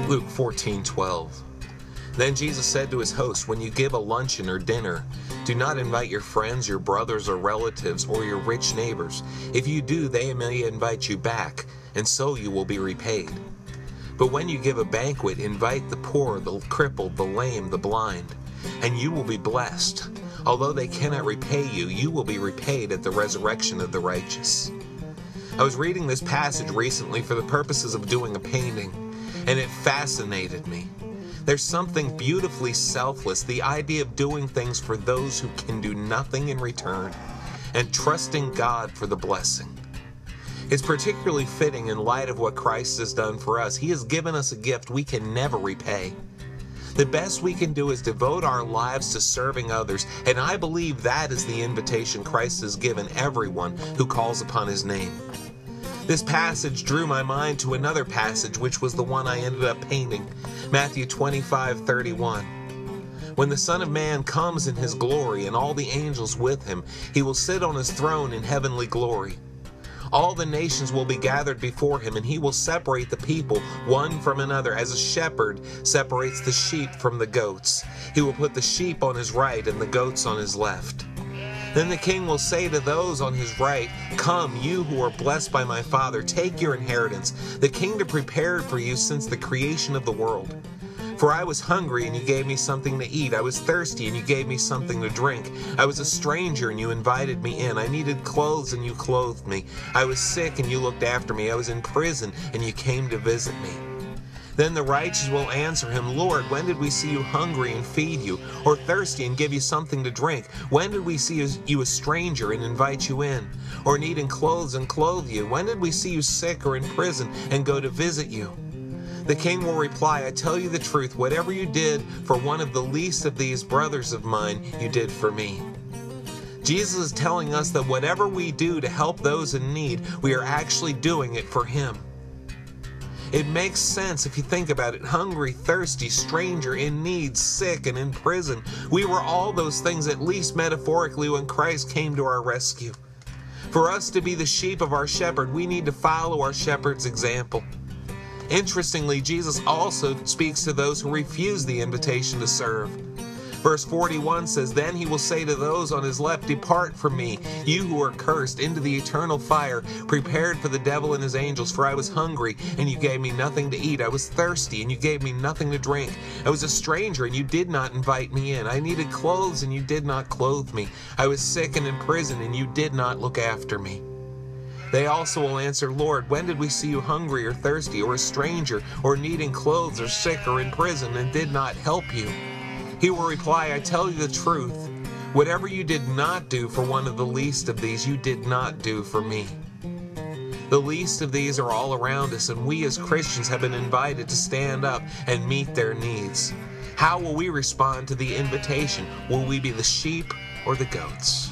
Luke 14:12. Then Jesus said to his host, when you give a luncheon or dinner, do not invite your friends, your brothers or relatives, or your rich neighbors. If you do, they may invite you back, and so you will be repaid. But when you give a banquet, invite the poor, the crippled, the lame, the blind, and you will be blessed. Although they cannot repay you, you will be repaid at the resurrection of the righteous. I was reading this passage recently for the purposes of doing a painting, and it fascinated me. There's something beautifully selfless, the idea of doing things for those who can do nothing in return, and trusting God for the blessing. It's particularly fitting in light of what Christ has done for us. He has given us a gift we can never repay. The best we can do is devote our lives to serving others, and I believe that is the invitation Christ has given everyone who calls upon His name. This passage drew my mind to another passage, which was the one I ended up painting, Matthew 25:31. When the Son of Man comes in His glory and all the angels with Him, He will sit on His throne in heavenly glory. All the nations will be gathered before Him, and He will separate the people one from another, as a shepherd separates the sheep from the goats. He will put the sheep on His right and the goats on His left. Then the King will say to those on His right, come, you who are blessed by my Father, take your inheritance, the kingdom prepared for you since the creation of the world. For I was hungry, and you gave me something to eat. I was thirsty, and you gave me something to drink. I was a stranger, and you invited me in. I needed clothes, and you clothed me. I was sick, and you looked after me. I was in prison, and you came to visit me. Then the righteous will answer Him, Lord, when did we see you hungry and feed you, or thirsty and give you something to drink? When did we see you a stranger and invite you in, or needing clothes and clothe you? When did we see you sick or in prison and go to visit you? The King will reply, I tell you the truth, whatever you did for one of the least of these brothers of mine, you did for me. Jesus is telling us that whatever we do to help those in need, we are actually doing it for Him. It makes sense if you think about it. Hungry, thirsty, stranger, in need, sick, and in prison. We were all those things, at least metaphorically, when Christ came to our rescue. For us to be the sheep of our shepherd, we need to follow our shepherd's example. Interestingly, Jesus also speaks to those who refuse the invitation to serve. Verse 41 says, Then He will say to those on His left, Depart from me, you who are cursed, into the eternal fire, prepared for the devil and his angels. For I was hungry, and you gave me nothing to eat. I was thirsty, and you gave me nothing to drink. I was a stranger, and you did not invite me in. I needed clothes, and you did not clothe me. I was sick and in prison, and you did not look after me. They also will answer, Lord, when did we see you hungry or thirsty, or a stranger, or needing clothes, or sick, or in prison, and did not help you? He will reply, I tell you the truth, whatever you did not do for one of the least of these, you did not do for me. The least of these are all around us, and we as Christians have been invited to stand up and meet their needs. How will we respond to the invitation? Will we be the sheep or the goats?